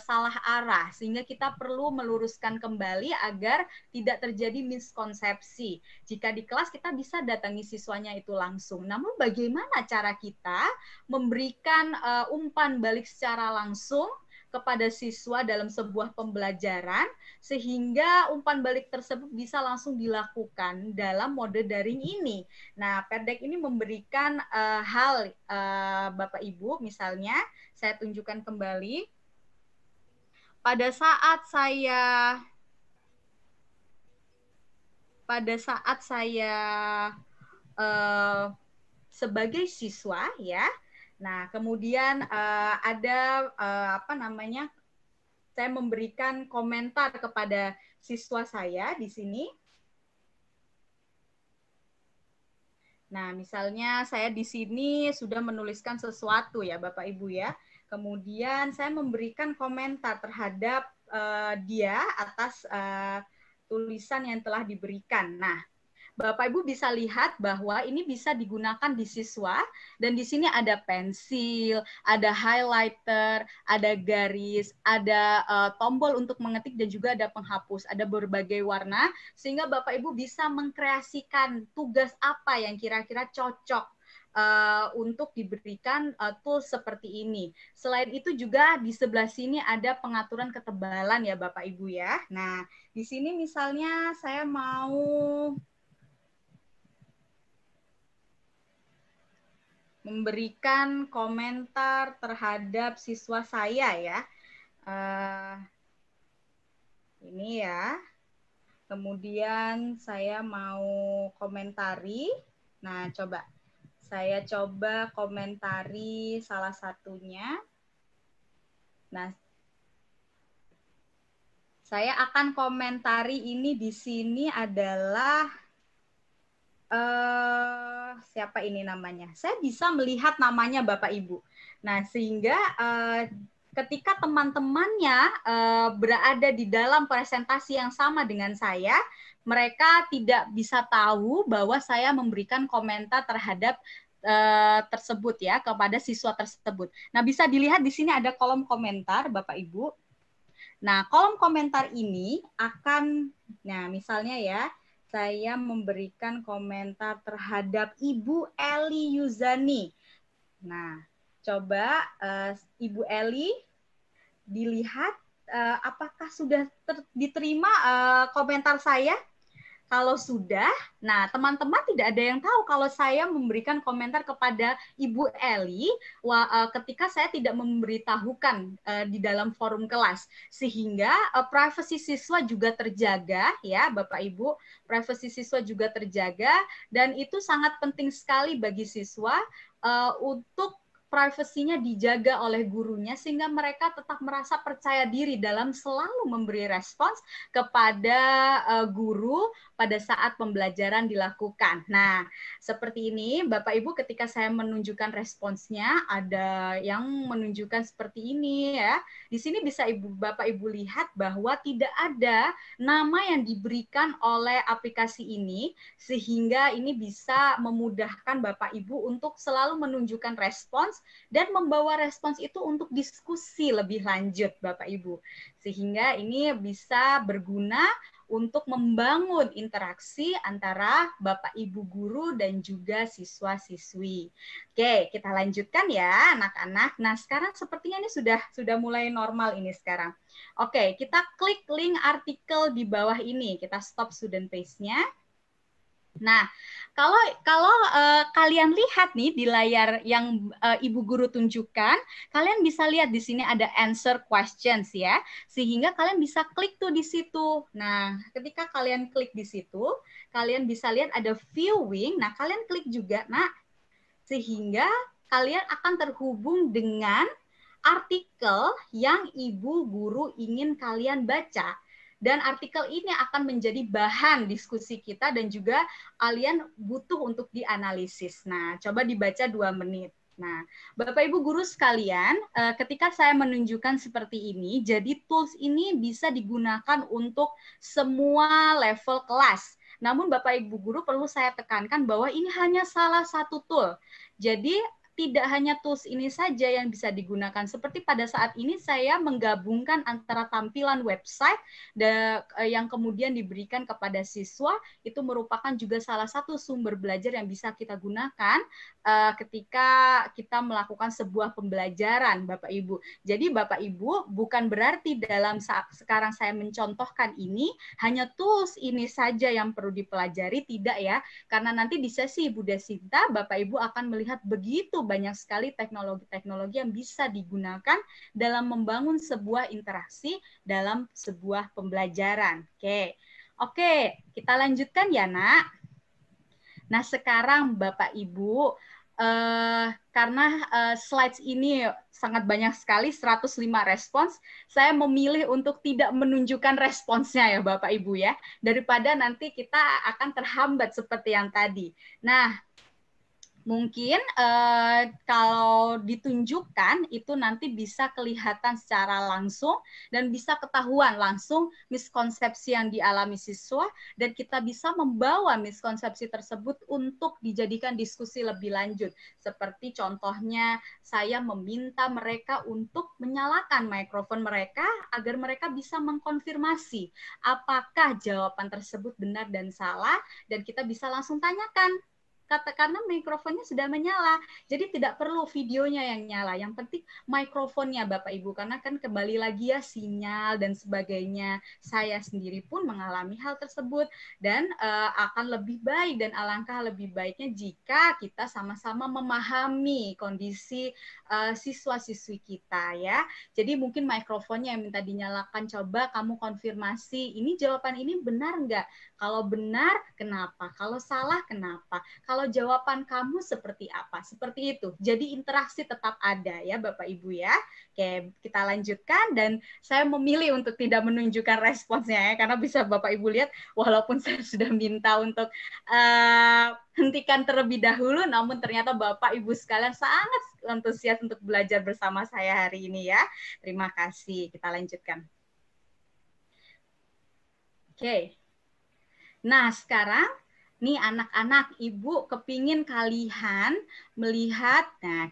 salah arah, sehingga kita perlu meluruskan kembali agar tidak terjadi miskonsepsi. Jika di kelas kita bisa datangi siswanya itu langsung, namun bagaimana cara kita memberikan umpan balik secara langsung kepada siswa dalam sebuah pembelajaran sehingga umpan balik tersebut bisa langsung dilakukan dalam mode daring ini. Nah, perdek ini memberikan hal Bapak Ibu, misalnya saya tunjukkan kembali pada saat saya sebagai siswa ya. Nah, kemudian ada saya memberikan komentar kepada siswa saya di sini. Nah, misalnya saya di sini sudah menuliskan sesuatu ya, Bapak Ibu ya. Kemudian saya memberikan komentar terhadap dia atas tulisan yang telah diberikan. Nah, Bapak Ibu bisa lihat bahwa ini bisa digunakan di siswa, dan di sini ada pensil, ada highlighter, ada garis, ada tombol untuk mengetik, dan juga ada penghapus, ada berbagai warna, sehingga Bapak Ibu bisa mengkreasikan tugas apa yang kira-kira cocok untuk diberikan tools seperti ini. Selain itu juga di sebelah sini ada pengaturan ketebalan ya Bapak Ibu ya. Nah, di sini misalnya saya mau memberikan komentar terhadap siswa saya ya. Ini ya. Kemudian saya mau komentari. Nah, coba. Saya coba komentari salah satunya. Nah, saya akan komentari ini di sini adalah siapa ini namanya? Saya bisa melihat namanya Bapak Ibu. Nah, sehingga ketika teman-temannya berada di dalam presentasi yang sama dengan saya, mereka tidak bisa tahu bahwa saya memberikan komentar terhadap tersebut ya, kepada siswa tersebut. Nah, bisa dilihat di sini ada kolom komentar Bapak Ibu. Nah, kolom komentar ini akan, nah misalnya ya, saya memberikan komentar terhadap Ibu Eli Yuzani. Nah, coba Ibu Eli dilihat apakah sudah diterima komentar saya. Kalau sudah, nah teman-teman tidak ada yang tahu kalau saya memberikan komentar kepada Ibu Eli ketika saya tidak memberitahukan di dalam forum kelas, sehingga privasi siswa juga terjaga ya Bapak Ibu, privasi siswa juga terjaga, dan itu sangat penting sekali bagi siswa untuk privasinya dijaga oleh gurunya sehingga mereka tetap merasa percaya diri dalam selalu memberi respons kepada guru pada saat pembelajaran dilakukan. Nah, seperti ini Bapak Ibu, ketika saya menunjukkan responsnya ada yang menunjukkan seperti ini ya. Di sini bisa Bapak Ibu lihat bahwa tidak ada nama yang diberikan oleh aplikasi ini sehingga ini bisa memudahkan Bapak Ibu untuk selalu menunjukkan respons dan membawa respons itu untuk diskusi lebih lanjut Bapak Ibu. Sehingga ini bisa berguna untuk membangun interaksi antara Bapak Ibu guru dan juga siswa-siswi. Oke, kita lanjutkan ya anak-anak. Nah, sekarang sepertinya ini sudah mulai normal ini sekarang. Oke, kita klik link artikel di bawah ini. Kita stop student page-nya. Nah, kalau kalian lihat nih di layar yang Ibu Guru tunjukkan, kalian bisa lihat di sini ada answer questions ya, sehingga kalian bisa klik tuh di situ. Nah, ketika kalian klik di situ, kalian bisa lihat ada viewing. Nah, kalian klik juga, nah, sehingga kalian akan terhubung dengan artikel yang Ibu Guru ingin kalian baca. Dan artikel ini akan menjadi bahan diskusi kita dan juga kalian butuh untuk dianalisis. Nah, coba dibaca 2 menit. Nah, Bapak Ibu guru sekalian, ketika saya menunjukkan seperti ini, jadi tools ini bisa digunakan untuk semua level kelas. Namun Bapak Ibu guru perlu saya tekankan bahwa ini hanya salah satu tool. Jadi tidak hanya tools ini saja yang bisa digunakan. Seperti pada saat ini saya menggabungkan antara tampilan website yang kemudian diberikan kepada siswa, itu merupakan juga salah satu sumber belajar yang bisa kita gunakan ketika kita melakukan sebuah pembelajaran, Bapak Ibu. Jadi Bapak Ibu, bukan berarti dalam sekarang saya mencontohkan ini, hanya tools ini saja yang perlu dipelajari, tidak ya. Karena nanti di sesi Ibu Desinta, Bapak Ibu akan melihat begitu banyak sekali teknologi-teknologi yang bisa digunakan dalam membangun sebuah interaksi dalam sebuah pembelajaran. Oke, kita lanjutkan ya, Nak. Nah, sekarang Bapak Ibu, karena slides ini sangat banyak sekali, 105 respons, saya memilih untuk tidak menunjukkan responsnya ya Bapak Ibu ya, daripada nanti kita akan terhambat seperti yang tadi. Nah, mungkin kalau ditunjukkan itu nanti bisa kelihatan secara langsung dan bisa ketahuan langsung miskonsepsi yang dialami siswa dan kita bisa membawa miskonsepsi tersebut untuk dijadikan diskusi lebih lanjut. Seperti contohnya saya meminta mereka untuk menyalakan mikrofon mereka agar mereka bisa mengkonfirmasi apakah jawaban tersebut benar dan salah dan kita bisa langsung tanyakan. karena mikrofonnya sudah menyala. Jadi tidak perlu videonya yang nyala. Yang penting mikrofonnya Bapak Ibu, karena kan kembali lagi ya sinyal dan sebagainya. Saya sendiri pun mengalami hal tersebut dan akan lebih baik dan alangkah lebih baiknya jika kita sama-sama memahami kondisi siswa-siswi kita ya. Jadi mungkin mikrofonnya yang minta dinyalakan, coba kamu konfirmasi, ini jawaban ini benar nggak? Kalau benar, kenapa? Kalau salah, kenapa? Kalau jawaban kamu seperti apa? Seperti itu. Jadi interaksi tetap ada ya Bapak Ibu ya. Oke, kita lanjutkan dan saya memilih untuk tidak menunjukkan responsnya ya, karena bisa Bapak Ibu lihat walaupun saya sudah minta untuk hentikan terlebih dahulu, namun ternyata Bapak Ibu sekalian sangat antusias untuk belajar bersama saya hari ini ya. Terima kasih. Kita lanjutkan. Oke. Nah, sekarang nih anak-anak, Ibu kepingin kalian melihat, nah,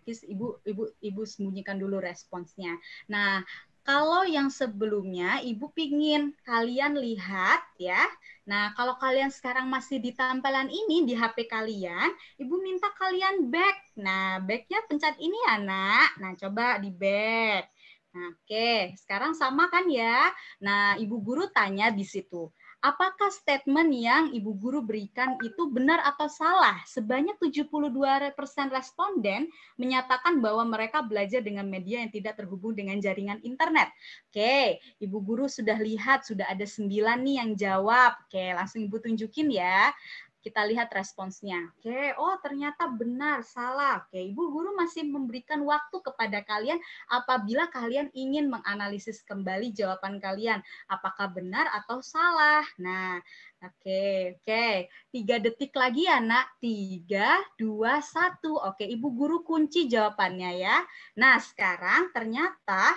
Ibu sembunyikan dulu responsnya. Nah, kalau yang sebelumnya Ibu pingin kalian lihat ya. Nah, kalau kalian sekarang masih di tampilan ini di HP kalian, Ibu minta kalian back. Nah, back-nya pencet ini ya, Nak. Nah, coba di back. Nah, oke, sekarang sama kan ya? Nah, Ibu guru tanya di situ. Apakah statement yang Ibu guru berikan itu benar atau salah? Sebanyak 72% responden menyatakan bahwa mereka belajar dengan media yang tidak terhubung dengan jaringan internet. Oke, Ibu guru sudah lihat, sudah ada 9 nih yang jawab. Oke, langsung Ibu tunjukin ya. Kita lihat responsnya. Oke, oh ternyata benar, salah. Oke, Ibu guru masih memberikan waktu kepada kalian apabila kalian ingin menganalisis kembali jawaban kalian. Apakah benar atau salah? Nah, oke. 3 detik lagi ya, Nak. 3, 2, 1. Oke, Ibu guru kunci jawabannya ya. Nah, sekarang ternyata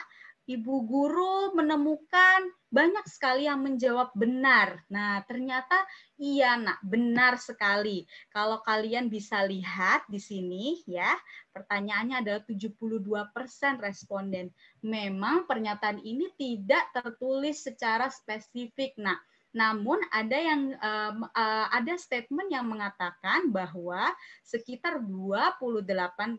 Ibu guru menemukan banyak sekali yang menjawab benar. Nah, ternyata iya, Nak, benar sekali. Kalau kalian bisa lihat di sini ya, pertanyaannya adalah 72% responden. Memang pernyataan ini tidak tertulis secara spesifik. Nah, namun ada statement yang mengatakan bahwa sekitar 28%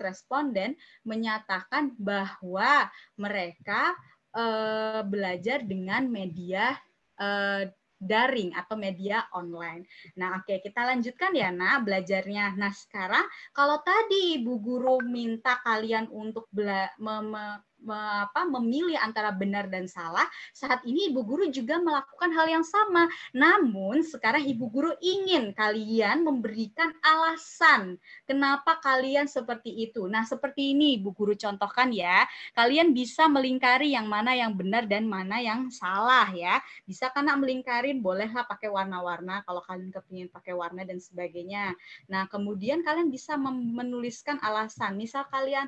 responden menyatakan bahwa mereka belajar dengan media daring atau media online. Nah, oke, kita lanjutkan ya, Nak, belajarnya. Nah, sekarang kalau tadi Ibu guru minta kalian untuk memilih antara benar dan salah, saat ini Ibu guru juga melakukan hal yang sama. Namun, sekarang Ibu guru ingin kalian memberikan alasan kenapa kalian seperti itu. Nah, seperti ini Ibu guru contohkan ya. Kalian bisa melingkari yang mana yang benar dan mana yang salah ya. Bisa karena melingkarin, bolehlah pakai warna-warna kalau kalian kepingin pakai warna dan sebagainya. Nah, kemudian kalian bisa menuliskan alasan. Misal kalian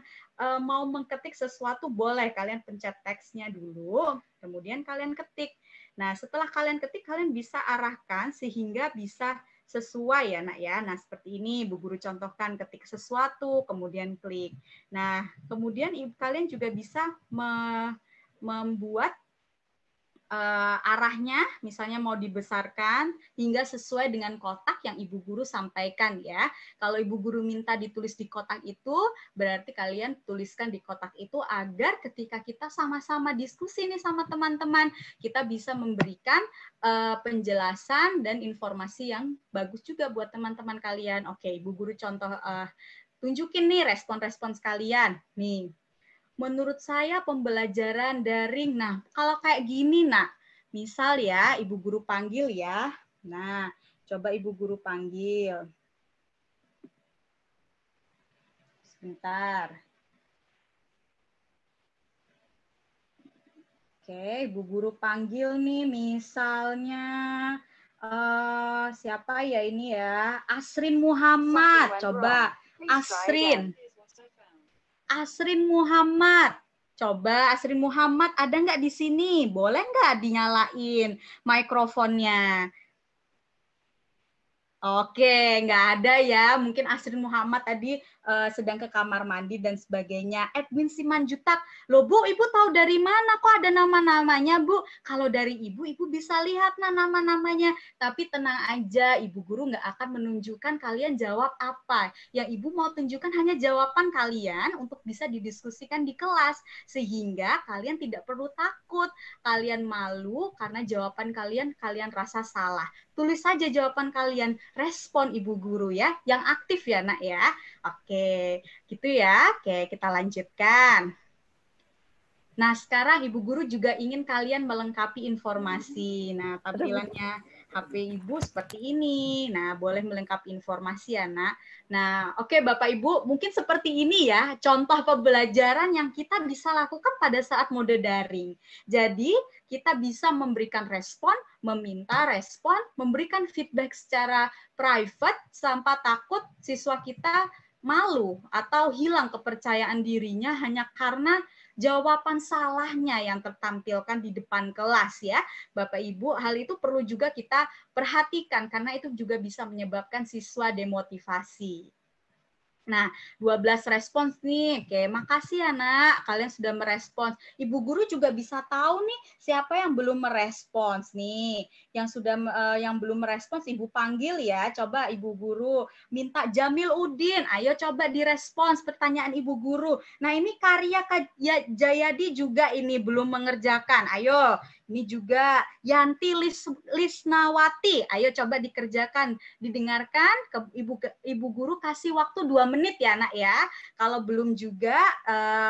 mau mengketik sesuatu, boleh kalian pencet teksnya dulu, kemudian kalian ketik. Nah, setelah kalian ketik, kalian bisa arahkan sehingga bisa sesuai ya, Nak ya. Nah, seperti ini Bu guru contohkan, ketik sesuatu, kemudian klik. Nah, kemudian kalian juga bisa membuat arahnya, misalnya mau dibesarkan hingga sesuai dengan kotak yang Ibu guru sampaikan ya. Kalau Ibu guru minta ditulis di kotak itu, berarti kalian tuliskan di kotak itu agar ketika kita sama-sama diskusi nih sama teman-teman, kita bisa memberikan penjelasan dan informasi yang bagus juga buat teman-teman kalian. Oke, Ibu guru contoh tunjukin nih respon-respons kalian. Nih. Menurut saya pembelajaran daring. Nah, kalau kayak gini, Nak. Misal ya, Ibu guru panggil ya. Nah, coba Ibu guru panggil. Sebentar. Oke, Ibu guru panggil nih, misalnya siapa ya ini ya? Asrin Muhammad. Coba, Asrin. Asrin Muhammad. Coba Asrin Muhammad ada nggak di sini? Boleh nggak dinyalain mikrofonnya? Oke, nggak ada ya. Mungkin Asrin Muhammad tadi sedang ke kamar mandi dan sebagainya. Edwin Simanjutak, loh Bu, Ibu tahu dari mana kok ada nama-namanya Bu? Kalau dari Ibu, Ibu bisa lihat nama-namanya. Tapi tenang aja, Ibu Guru nggak akan menunjukkan kalian jawab apa. Yang Ibu mau tunjukkan hanya jawaban kalian untuk bisa didiskusikan di kelas. Sehingga kalian tidak perlu takut, kalian malu karena jawaban kalian rasa salah. Tulis saja jawaban kalian, respon Ibu Guru ya, yang aktif ya Nak ya. Oke, gitu ya. Oke, kita lanjutkan. Nah, sekarang Ibu Guru juga ingin kalian melengkapi informasi. Nah, tampilannya HP Ibu seperti ini. Nah, boleh melengkapi informasi ya, Nak. Nah, oke Bapak Ibu, mungkin seperti ini ya, contoh pembelajaran yang kita bisa lakukan pada saat mode daring. Jadi, kita bisa memberikan respon, meminta respon, memberikan feedback secara private, tanpa takut siswa kita malu atau hilang kepercayaan dirinya hanya karena jawaban salahnya yang tertampilkan di depan kelas ya. Bapak Ibu, hal itu perlu juga kita perhatikan karena itu juga bisa menyebabkan siswa demotivasi. Nah, 12 respons nih. Oke, makasih ya, Nak. Kalian sudah merespons. Ibu Guru juga bisa tahu nih siapa yang belum merespons nih. Yang sudah yang belum merespons Ibu panggil ya. Coba Ibu Guru minta Jamil Udin. Ayo coba direspons pertanyaan Ibu Guru. Nah, ini karya Kak Jayadi juga ini belum mengerjakan. Ayo, ini juga Yanti Lisnawati. Ayo coba dikerjakan, didengarkan ke Ibu Guru kasih waktu 2 menit ya Nak ya. Kalau belum juga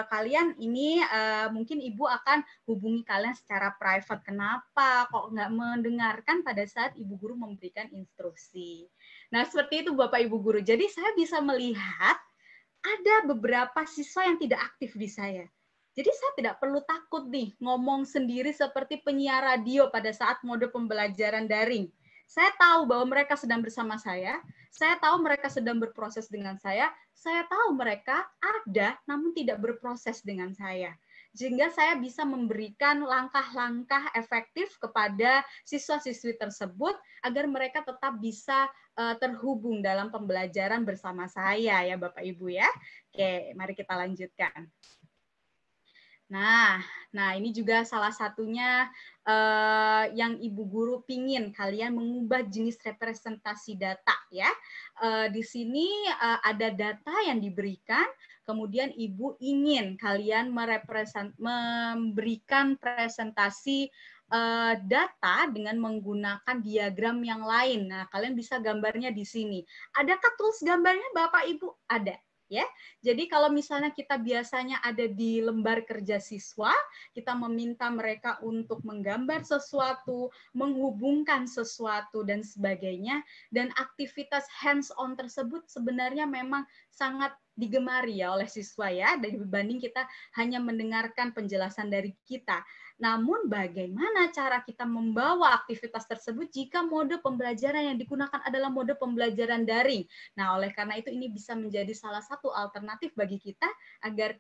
kalian ini mungkin Ibu akan hubungi kalian secara private. Kenapa kok nggak mendengarkan pada saat Ibu Guru memberikan instruksi. Nah seperti itu Bapak Ibu Guru. Jadi saya bisa melihat ada beberapa siswa yang tidak aktif di saya. Jadi saya tidak perlu takut nih ngomong sendiri seperti penyiar radio pada saat mode pembelajaran daring. Saya tahu bahwa mereka sedang bersama saya tahu mereka sedang berproses dengan saya tahu mereka ada namun tidak berproses dengan saya. Sehingga saya bisa memberikan langkah-langkah efektif kepada siswa-siswi tersebut agar mereka tetap bisa terhubung dalam pembelajaran bersama saya ya Bapak Ibu ya. Oke, mari kita lanjutkan. Nah ini juga salah satunya yang Ibu Guru pingin kalian mengubah jenis representasi data ya. Di sini ada data yang diberikan, kemudian Ibu ingin kalian memberikan presentasi data dengan menggunakan diagram yang lain. Nah, kalian bisa gambarnya di sini. Adakah tools gambarnya Bapak Ibu? Ada. Ya, jadi kalau misalnya kita biasanya ada di lembar kerja siswa, kita meminta mereka untuk menggambar sesuatu, menghubungkan sesuatu dan sebagainya, dan aktivitas hands-on tersebut sebenarnya memang sangat digemari ya oleh siswa ya, dibanding kita hanya mendengarkan penjelasan dari kita. Namun bagaimana cara kita membawa aktivitas tersebut jika mode pembelajaran yang digunakan adalah mode pembelajaran daring? Nah, oleh karena itu ini bisa menjadi salah satu alternatif bagi kita agar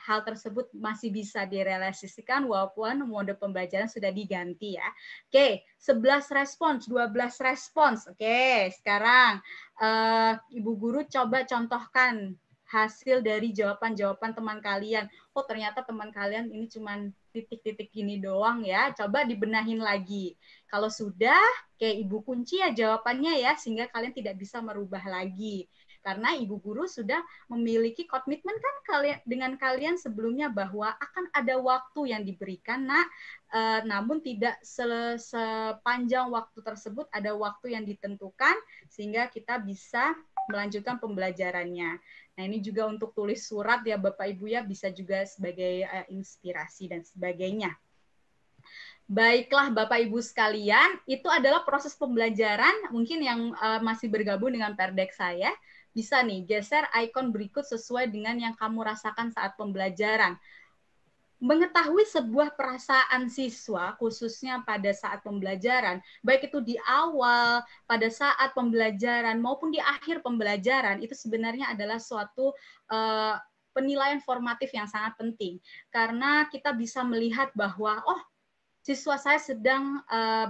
hal tersebut masih bisa direalisasikan walaupun mode pembelajaran sudah diganti ya. Oke, 11 respons, 12 respons. Oke, sekarang Ibu Guru coba contohkan hasil dari jawaban-jawaban teman kalian. Oh, ternyata teman kalian ini cuma titik-titik gini doang ya. Coba dibenahin lagi. Kalau sudah, kayak Ibu kunci ya jawabannya ya, sehingga kalian tidak bisa merubah lagi. Karena Ibu Guru sudah memiliki komitmen kan dengan kalian sebelumnya bahwa akan ada waktu yang diberikan, Nak. Namun tidak sepanjang waktu tersebut ada waktu yang ditentukan sehingga kita bisa melanjutkan pembelajarannya. Nah, ini juga untuk tulis surat ya Bapak Ibu ya, bisa juga sebagai inspirasi dan sebagainya. Baiklah Bapak Ibu sekalian, itu adalah proses pembelajaran mungkin yang masih bergabung dengan Perdeks saya. Bisa nih geser ikon berikut sesuai dengan yang kamu rasakan saat pembelajaran. Mengetahui sebuah perasaan siswa, khususnya pada saat pembelajaran, baik itu di awal, pada saat pembelajaran, maupun di akhir pembelajaran, itu sebenarnya adalah suatu penilaian formatif yang sangat penting. Karena kita bisa melihat bahwa, oh, siswa saya sedang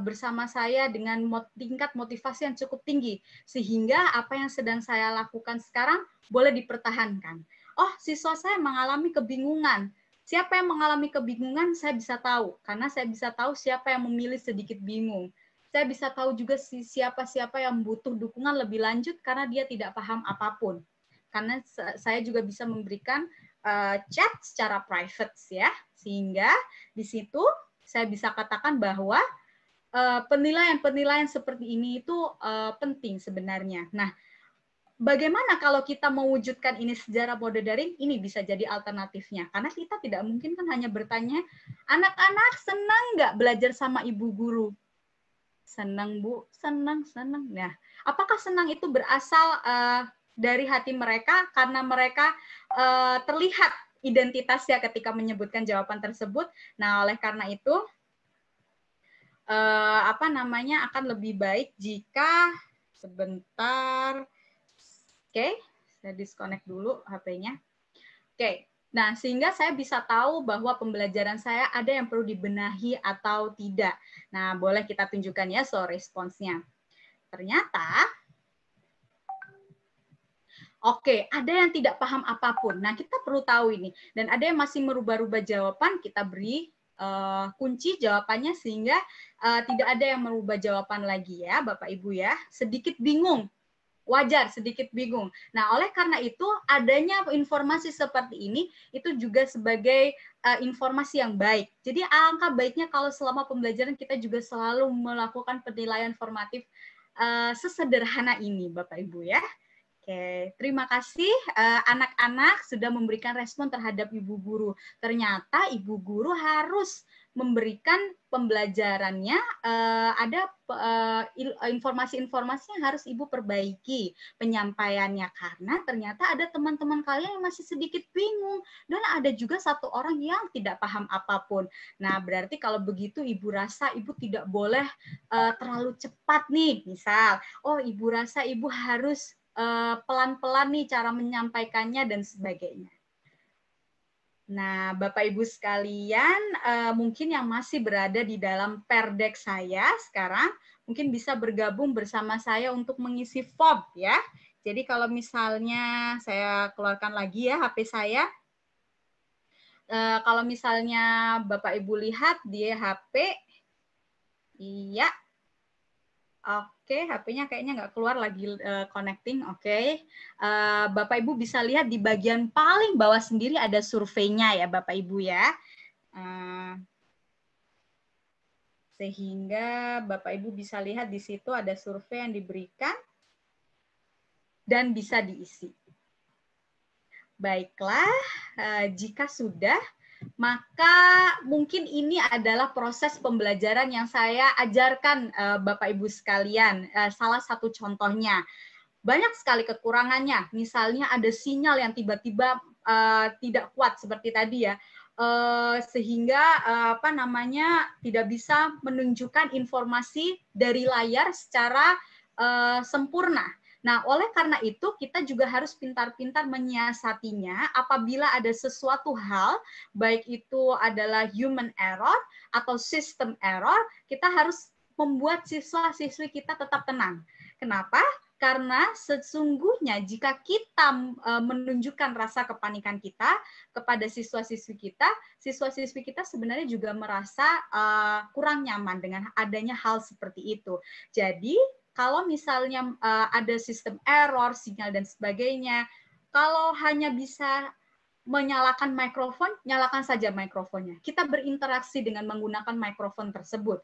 bersama saya dengan tingkat motivasi yang cukup tinggi, sehingga apa yang sedang saya lakukan sekarang boleh dipertahankan. Oh, siswa saya mengalami kebingungan. Siapa yang mengalami kebingungan, saya bisa tahu, karena saya bisa tahu siapa yang memilih sedikit bingung. Saya bisa tahu juga siapa-siapa yang butuh dukungan lebih lanjut karena dia tidak paham apapun. Karena saya juga bisa memberikan chat secara private ya, sehingga di situ saya bisa katakan bahwa penilaian-penilaian seperti ini itu penting sebenarnya. Nah, bagaimana kalau kita mewujudkan ini secara mode daring? Ini bisa jadi alternatifnya. Karena kita tidak mungkin kan hanya bertanya, anak-anak senang nggak belajar sama ibu guru? Senang, Bu. Senang, senang. Nah, apakah senang itu berasal dari hati mereka karena mereka terlihat identitasnya ketika menyebutkan jawaban tersebut? Nah, oleh karena itu, akan lebih baik jika sebentar. Oke, saya disconnect dulu HP-nya. Oke, nah sehingga saya bisa tahu bahwa pembelajaran saya ada yang perlu dibenahi atau tidak. Nah, boleh kita tunjukkan ya soal responsnya. Ternyata, oke, ada yang tidak paham apapun. Nah, kita perlu tahu ini. Dan ada yang masih merubah-rubah jawaban, kita beri kunci jawabannya sehingga tidak ada yang merubah jawaban lagi ya, Bapak Ibu ya. Sedikit bingung. Wajar sedikit bingung. Nah, oleh karena itu adanya informasi seperti ini itu juga sebagai informasi yang baik. Jadi alangkah baiknya kalau selama pembelajaran kita juga selalu melakukan penilaian formatif sesederhana ini, Bapak Ibu ya. Oke, terima kasih anak-anak sudah memberikan respon terhadap ibu guru. Ternyata ibu guru harus memberikan pembelajarannya ada informasi-informasi yang harus ibu perbaiki penyampaiannya karena ternyata ada teman-teman kalian yang masih sedikit bingung dan ada juga satu orang yang tidak paham apapun. Nah, berarti kalau begitu ibu rasa ibu tidak boleh terlalu cepat nih. Misal, oh ibu rasa ibu harus pelan-pelan nih cara menyampaikannya dan sebagainya. Nah, Bapak Ibu sekalian, mungkin yang masih berada di dalam perdek saya sekarang, mungkin bisa bergabung bersama saya untuk mengisi form ya. Jadi kalau misalnya saya keluarkan lagi ya HP saya, kalau misalnya Bapak Ibu lihat di HP, iya. Oke, HP-nya kayaknya nggak keluar lagi connecting. Oke, Bapak Ibu bisa lihat di bagian paling bawah sendiri ada surveinya ya Bapak Ibu ya. Sehingga Bapak Ibu bisa lihat di situ ada survei yang diberikan dan bisa diisi. Baiklah, jika sudah, maka mungkin ini adalah proses pembelajaran yang saya ajarkan Bapak Ibu sekalian. Salah satu contohnya, banyak sekali kekurangannya. Misalnya ada sinyal yang tiba-tiba tidak kuat seperti tadi ya, sehingga tidak bisa menunjukkan informasi dari layar secara sempurna. Nah, oleh karena itu kita juga harus pintar-pintar menyiasatinya apabila ada sesuatu hal, baik itu adalah human error atau system error, kita harus membuat siswa-siswi kita tetap tenang. Kenapa? Karena sesungguhnya jika kita menunjukkan rasa kepanikan kita kepada siswa-siswi kita sebenarnya juga merasa kurang nyaman dengan adanya hal seperti itu. Jadi, kalau misalnya ada sistem error, sinyal, dan sebagainya, kalau hanya bisa menyalakan mikrofon, nyalakan saja mikrofonnya. Kita berinteraksi dengan menggunakan mikrofon tersebut.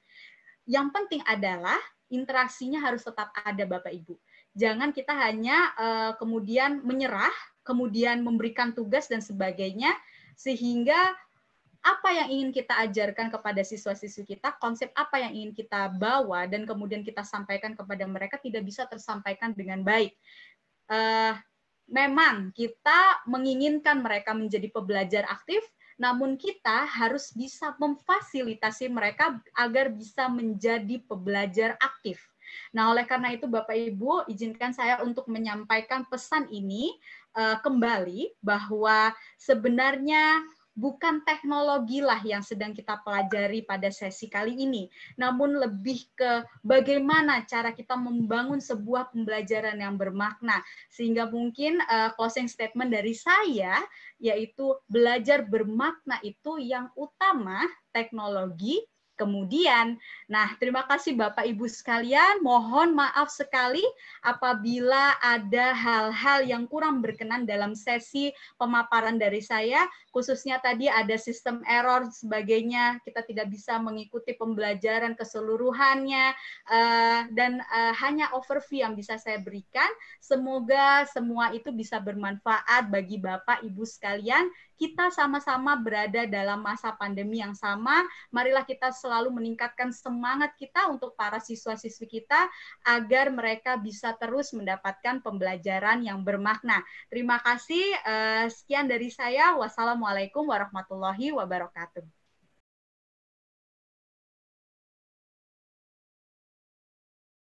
Yang penting adalah interaksinya harus tetap ada, Bapak Ibu. Jangan kita hanya kemudian menyerah, kemudian memberikan tugas dan sebagainya, sehingga apa yang ingin kita ajarkan kepada siswa-siswi kita, konsep apa yang ingin kita bawa, dan kemudian kita sampaikan kepada mereka tidak bisa tersampaikan dengan baik. Memang kita menginginkan mereka menjadi pembelajar aktif, namun kita harus bisa memfasilitasi mereka agar bisa menjadi pembelajar aktif. Nah, oleh karena itu Bapak Ibu, izinkan saya untuk menyampaikan pesan ini kembali bahwa sebenarnya bukan teknologilah yang sedang kita pelajari pada sesi kali ini, namun lebih ke bagaimana cara kita membangun sebuah pembelajaran yang bermakna. Sehingga mungkin closing statement dari saya yaitu belajar bermakna itu yang utama teknologi. Kemudian, nah terima kasih Bapak Ibu sekalian, mohon maaf sekali apabila ada hal-hal yang kurang berkenan dalam sesi pemaparan dari saya, khususnya tadi ada sistem error sebagainya, kita tidak bisa mengikuti pembelajaran keseluruhannya, dan hanya overview yang bisa saya berikan. Semoga semua itu bisa bermanfaat bagi Bapak Ibu sekalian. Kita sama-sama berada dalam masa pandemi yang sama, marilah kita selalu meningkatkan semangat kita untuk para siswa-siswi kita agar mereka bisa terus mendapatkan pembelajaran yang bermakna. Terima kasih, sekian dari saya. Wassalamualaikum warahmatullahi wabarakatuh.